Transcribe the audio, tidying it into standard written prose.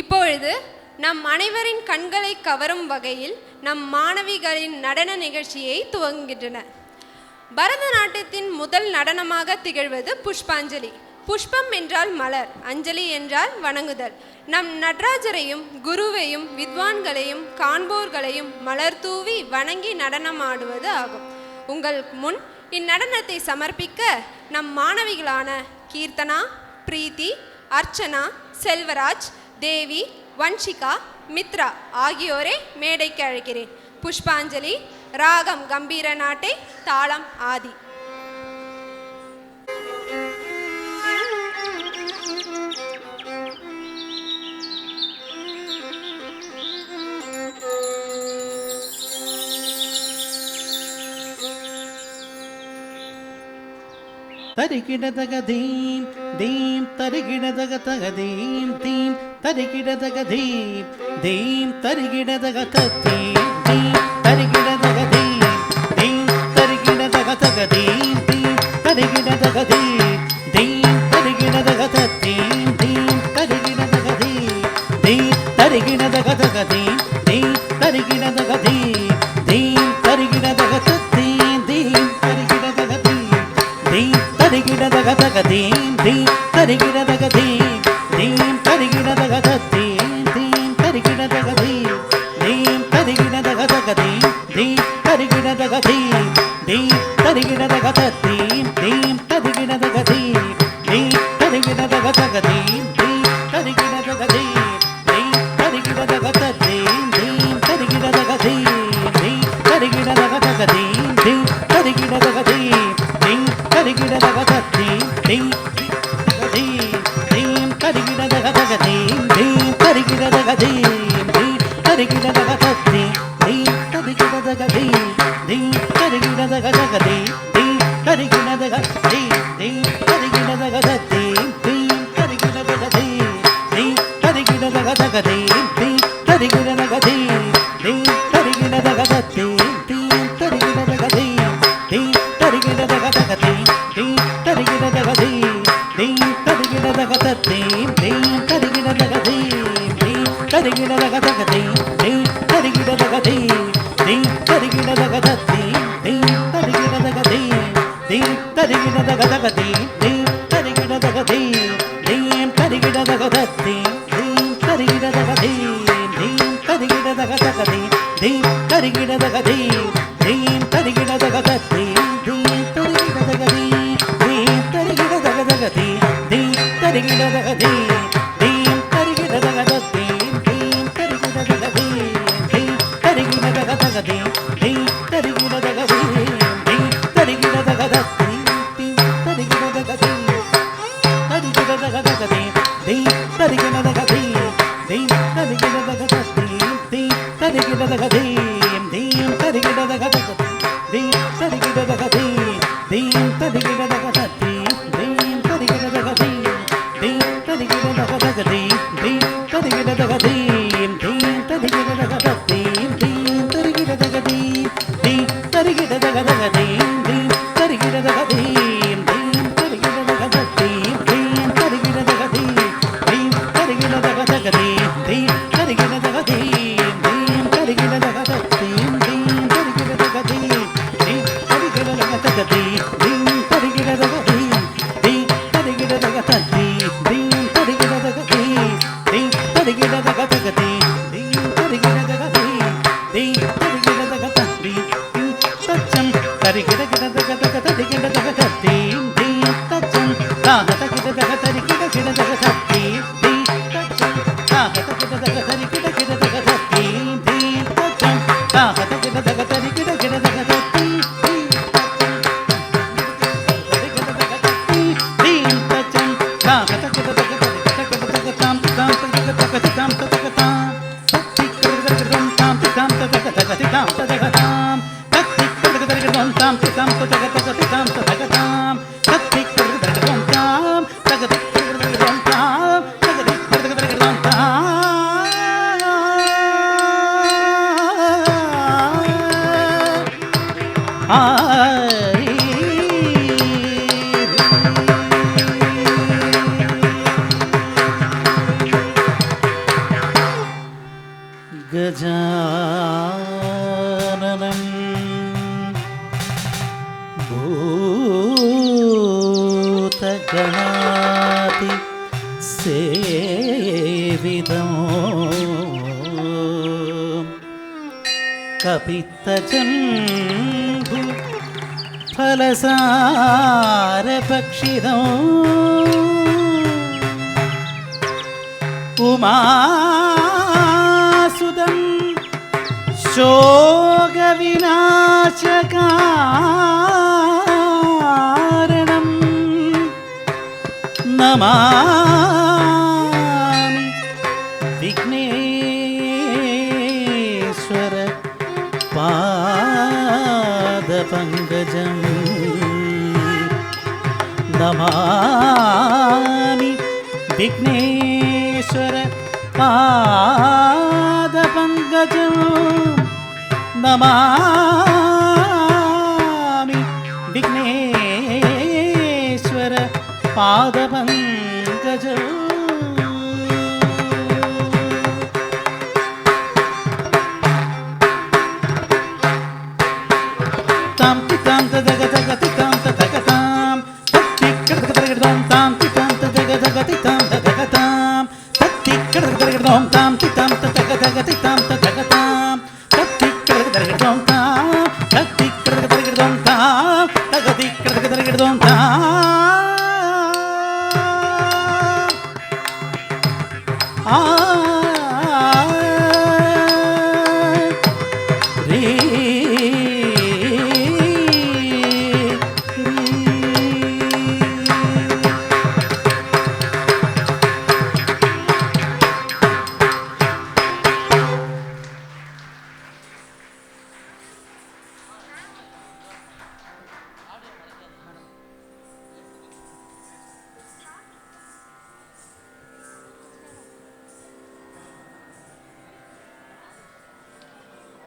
இப்பொழுது நம் அனைவரின் கண்களை கவரும் வகையில் நம் மாணவிகளின் நடன நிகழ்ச்சியை துவங்குகின்றன. பரதநாட்டியத்தின் முதல் நடனமாக திகழ்வது புஷ்பாஞ்சலி. புஷ்பம் என்றால் மலர், அஞ்சலி என்றால் வணங்குதல். நம் நடராஜரையும் குருவையும் வித்வான்களையும் காண்போர்களையும் மலர் தூவி வணங்கி நடனமாடுவது ஆகும். உங்கள் முன் இந்நடனத்தை சமர்ப்பிக்க நம் மாணவிகளான கீர்த்தனா, பிரீத்தி, அர்ச்சனா, செல்வராஜ், தேவி, வன்ஷிகா, மித்ரா ஆகியோரை மேடைக்கு அழைக்கிறேன். புஷ்பாஞ்சலி, ராகம் கம்பீர நாட்டை, தாளம் ஆதி. தரிகிடதக தீம் தீம் தரிகிடதக தக தீம் தீம் தரிகிடதக தீம் தீம் தரிகிடதக தீம் தீம் தரிகிடதக தீம் தீம் தரிகிடதக தக தீம் தீம் தரிகிடதக தீம் தீம் தரிகிடதக தீம் தீம் தரிகிடதக தீம் தீம் தரிகிடதக தக தீம் தீம் தரிகிடதக தீம் தீம் தரிகிடதக தீம் தீம் தரிகிடதக தீம் தரிகிடதக தக தீம் தீம் தரிகிடதக தீம் தீம் தரிகிடதக தீம் தீம் தரிகிடதக தீம் தீம் தரிகிடதக தக தீம் தீம் தரிகிடதக தீம் தீம் தரிகிடதக தீம் தீம் தரிகிடதக தீம் தீம் தரிகிடதக தக தீம் தீம் தரிகிடதக தீம் தீம் தரிகிடதக தீம் தீம் தரிகிடதக தீம் தீம் தரிகிடதக தக தீம் தீம் தரிகிடதக தீம் தீம் தரிகிடதக தீம் தீம் தீம் தரிகிடதக தக தீம் தீம் தரிகிடதக தீம் தீம் தரிகிடதக தீம் தீம் தரிகிடதக தீம் தீம் தரிகிடதக தக தீம் தீம் தரிகிடதக தீம் தீம் தரிகிடதக தீம் தீம் தரிகிடதக தீம் தீம் தரிகிடதக தக தீம் தீம் தரிகிடதக தீம் தீம் தரிகிடதக தீம் தீம் தரிகிடதக தீம் தீம் தரிகிடதக தக தீம் தீம் தரிகிடதக தீம் தீம் தரிகிடதக தீம் தீம் தரிகிடதக தீம் தீம் தரிகிடதக தக தீம் தீம் தரிகிடதக தீம் தீம் தரிகிடதக தீம் தீம் தரிகிடதக தீம் தீம் தரிகிடதக தக தீம் தீம் தரிகிடதக தீம் தீம் தரிகிடதக தீம் தீம் தரிகிடதக தீம் தீம் தரிகிடதக தக தீம் தீம் தரிகிடதக தீம் தீம் தரிகிடதக தீம் தீம் தரிகிடதக தீம் தீம் தரிகிடதக தக தீம் தீம் தரிகிடதக தீம் தீம் தரிகிடதக தீம் தீம் தரிகிடதக தீம் தீம் தரிகிடதக தக தீம் தீம் தரிகிடதக தீம் தீம் தரிகிடதக தீம் தீம் தரிகிடதக தீம் தரிகிடதக தக தீம் தீம் தரிகிடதக தீம் தீம் தரிகிடதக தீம் தீம் தரிகிடதக தீம் தீம் தரிகிடதக தக தீம் தரிகிடதக தீம் தீம் தரிகிடதக தீம் தீம் தரிகிடதக தீம் தீம் தரிகிடதக தக தீம் தீம் தரிகிடதக தீம் தீம் தரிகிடதக தீம் தீம் தரிகிடதக தீம் தீம் தரிகிடதக தக தீம் தீம் தரிகிடதக தீம் தீம் தரிகிடதக தீம் தீம் தரிகிடதக தீம் தீம் தரிகிடதக தக தீம் தீம் தரிகிடதக தீம் தீம் தரிகிடதக தீம் தீம் தரிகிடதக தீம் தீம் தரிகிடதக தக தீம் தீம் தரிகிடதக தீம் தீம் தரிகிடதக தீம் தீம் தரிகிடதக தீம் தீம் தரிகிடதக தக தீம் தீம் தரிகிடதக தீம் தீம் தரிகிடதக தீம் தீம் தச்சம் தரிகிடதக தக தரிகிடதக தீம் தீம் தச்சம் தாஹதகிடதக தரிகிடதக தீம் தீம் தச்சம் தாஹதகிடதக தரிகிடதக தீம் தீம் தச்சம் தாஹதகிடதக தரிகிடதக தீம் தீம் தீம் தச்சம் தாஹதகிடதக தரிகிடதக தாம் தாம் தரிகிடதக தாம் தக தாம் சக்திகிடதக தாம் தாம் தக தக தாம் தக தாம் சக்திகிடதக தாம் தாம் தக தக தாம் தக தாம் சக்திகிடதக தாம் தக தக தாம் தக தக தாம் ഗജാനനം ഭൂതഗണാതി സേവിതം കപിത്തജംബു ഫലസാരഭക്ഷിതം ഉമാസുതം ശോകവിനാശകാരണം നമാമി വിഘ്നേശ്വര പാദപങ്കജം നമാമി വിഘ്നേശ്വര പാദപങ്കജം നമാമി വിഘ്നേശ്വര പാദപങ്കജം താം തിതാം തദഗ തഗ തിതാം തദഗ താം തത്തിക്കട തദഗ താം തിതാം തദഗ തഗ തിതാം തദഗ താം തത്തിക്കട തദഗ താം തിതാം തദഗ തഗ